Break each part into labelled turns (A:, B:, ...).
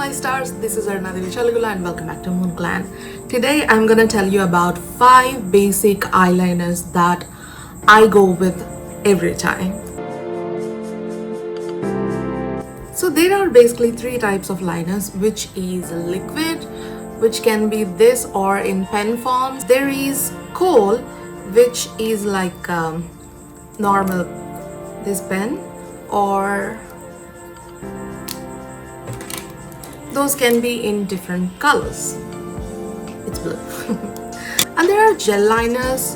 A: my stars, this is Aruna Devi Challagulla and welcome back to Moon Clan. Today I'm gonna tell you about 5 basic eyeliners that I go with every time. So there are basically 3 types of liners, which is liquid, which can be this or in pen forms. There is kohl, which is like normal this pen, or those can be in different colors. It's blue. And there are gel liners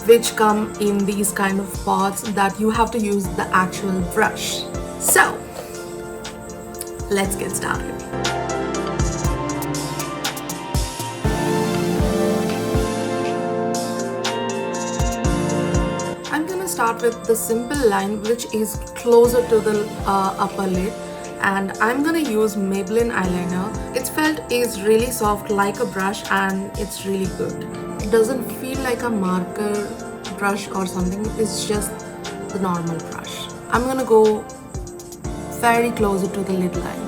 A: which come in these kind of pots that you have to use the actual brush. So let's get started. I'm gonna start with the simple line which is closer to the upper lid, and I'm gonna use Maybelline eyeliner. Its felt is really soft like a brush and it's really good. It doesn't feel like a marker brush or something, it's just the normal brush. I'm gonna go very closer to the lid line.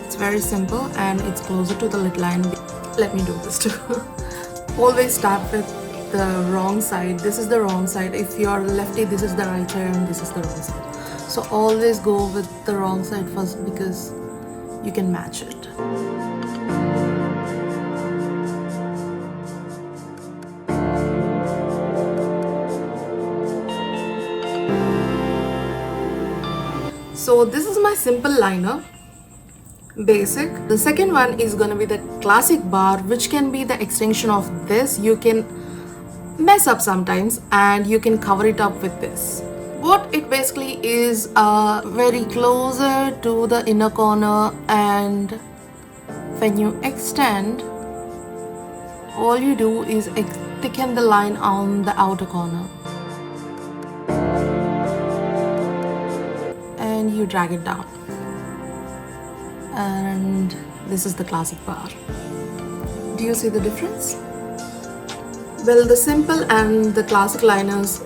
A: It's very simple and it's closer to the lid line. Let me do this too. Always start with the wrong side. This is the wrong side. If you are lefty, this is the right side and this is the wrong side. So always go with the wrong side first because you can match it. So this is my simple liner. Basic. The second one is gonna be the classic bar, which can be the extension of this. You can mess up sometimes and you can cover it up with this. What it basically is, very closer to the inner corner, and when you extend, all you do is thicken the line on the outer corner and you drag it down. And this is the classic bar. Do you see the difference? Well, the simple and the classic liners,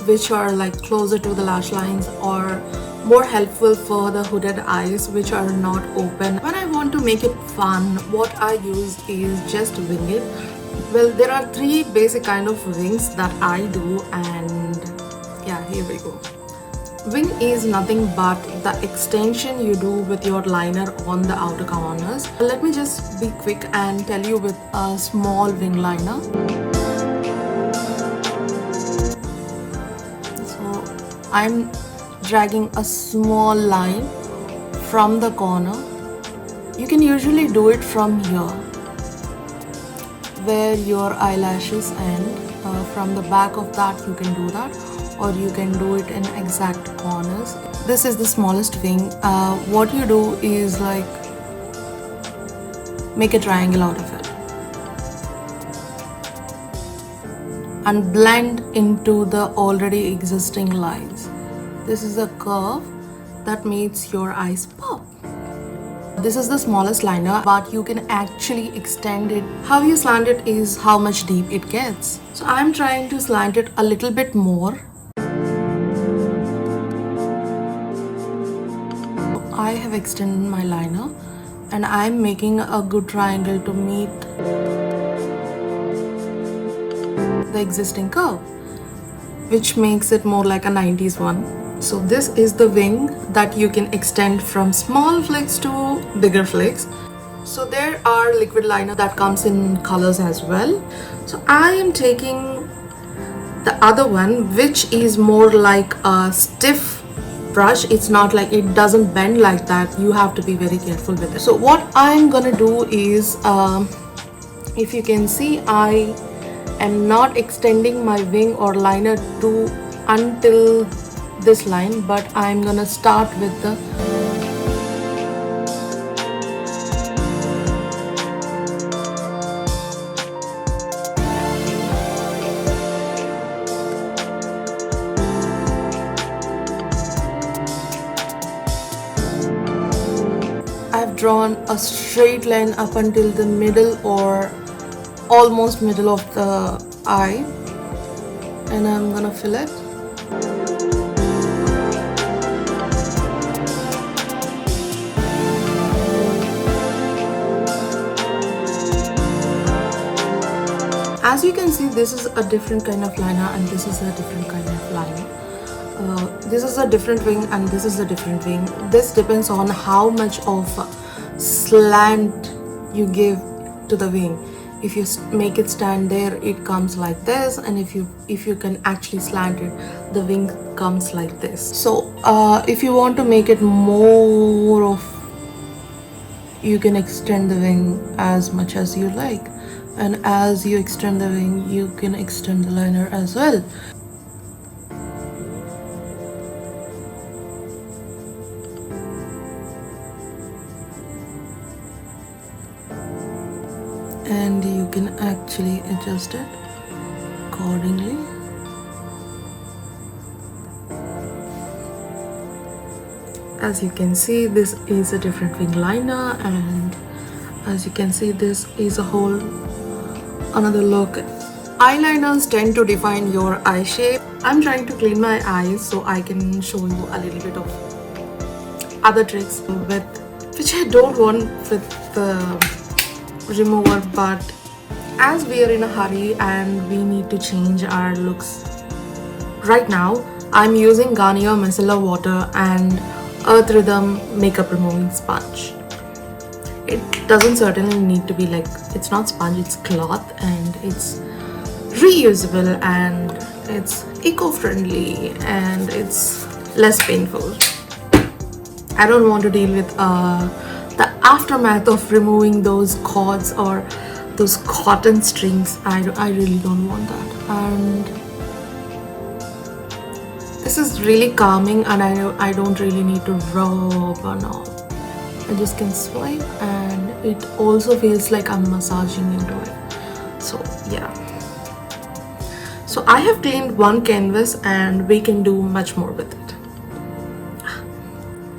A: which are like closer to the lash lines, are more helpful for the hooded eyes which are not open. When I want to make it fun, what I use is just wing it. Well, there are 3 basic kind of wings that I do, and yeah, here we go. Wing is nothing but the extension you do with your liner on the outer corners. Let me just be quick and tell you with a small wing liner. So I'm dragging a small line from the corner. You can usually do it from here, where your eyelashes end. From the back of that you can do that, or you can do it in exact corners. This is the smallest wing. What you do is like make a triangle out of it and blend into the already existing lines. This is a curve that makes your eyes pop. This is the smallest liner, but you can actually extend it. How you slant it is how much deep it gets. So I'm trying to slant it a little bit more. I have extended my liner and I'm making a good triangle to meet the existing curve, which makes it more like a 90s one. So this is the wing that you can extend from small flakes to bigger flakes. So there are liquid liner that comes in colors as well. So I am taking the other one, which is more like a stiff brush. It's not like, it doesn't bend like that. You have to be very careful with it. So what I'm gonna do is, if you can see, I am not extending my wing or liner to until this line, but I'm gonna start with the I've drawn a straight line up until the middle or almost middle of the eye. and I'm gonna fill it. As you can see, this is a different kind of liner and this is a different kind of liner. This is a different wing and this is a different wing. This depends on how much of slant you give to the wing. If you make it stand there, it comes like this, and if you can actually slant it, the wing comes like this. So if you want to make it more of, you can extend the wing as much as you like, and as you extend the wing, you can extend the liner as well. And you can actually adjust it accordingly. As you can see, this is a different wing liner, and as you can see, this is a whole another look. Eyeliners tend to define your eye shape. I'm trying to clean my eyes so I can show you a little bit of other tricks with which I don't want with the remover, but as we are in a hurry and we need to change our looks right now, I'm using Garnier Micellar Water and Earth Rhythm Makeup Removing Sponge. It doesn't certainly need to be like, it's not sponge, it's cloth, and it's reusable and it's eco-friendly and it's less painful. I don't want to deal with the aftermath of removing those cords or those cotton strings. I really don't want that. And this is really calming, and I don't really need to rub or not. I just can swipe, and it also feels like I'm massaging into it. So yeah. So I have cleaned one canvas and we can do much more with it.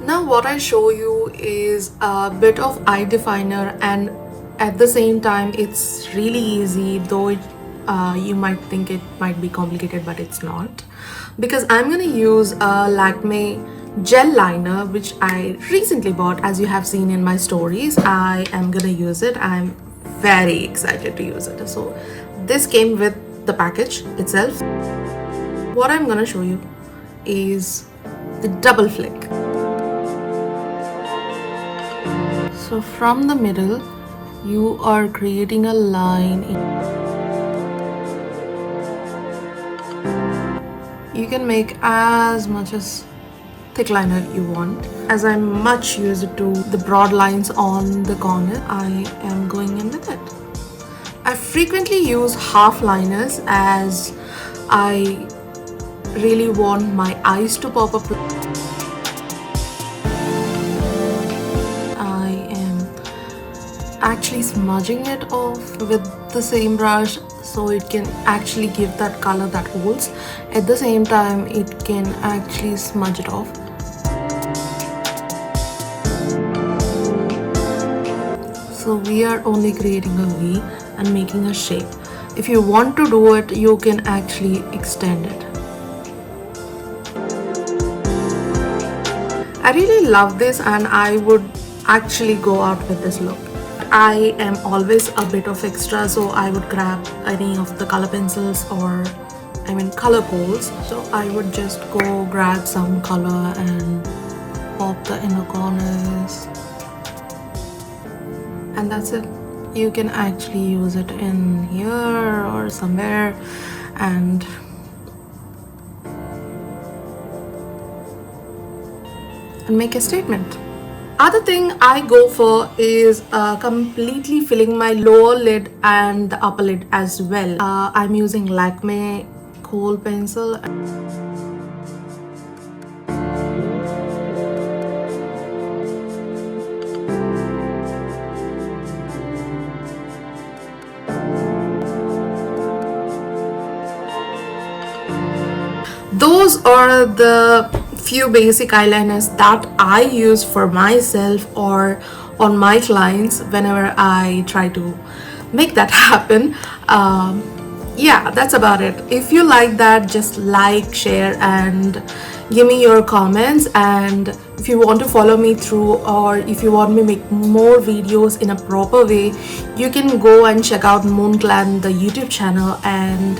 A: Now what I show you is a bit of eye definer, and at the same time it's really easy, though you might think it might be complicated, but it's not, because I'm gonna use a Lakmé gel liner which I recently bought. As you have seen in my stories, I am gonna use it. I'm very excited to use it. So this came with the package itself. What I'm gonna show you is the double flick. So from the middle, you are creating a line. You can make as much as thick liner you want. As I'm much used to the broad lines on the corner, I am going in with it. I frequently use half liners as I really want my eyes to pop up. Actually smudging it off with the same brush so it can actually give that color that holds. At the same time, it can actually smudge it off. So we are only creating a V and making a shape. If you want to do it, you can actually extend it. I really love this, and I would actually go out with this look. I am always a bit of extra, so I would grab any of the color pencils or color kohls. So I would just go grab some color and pop the inner corners, and that's it. You can actually use it in here or somewhere and make a statement. Other thing I go for is completely filling my lower lid and the upper lid as well. I'm using Lakmé kohl pencil. Those are the few basic eyeliners that I use for myself or on my clients whenever I try to make that happen. yeah, that's about it. If you like that, just like, share, and give me your comments. And if you want to follow me through, or if you want me to make more videos in a proper way, you can go and check out Moon Clan, the YouTube channel, and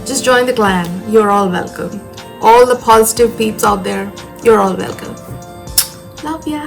A: just join the clan. You're all welcome. All the positive peeps out there, you're all welcome. Love ya.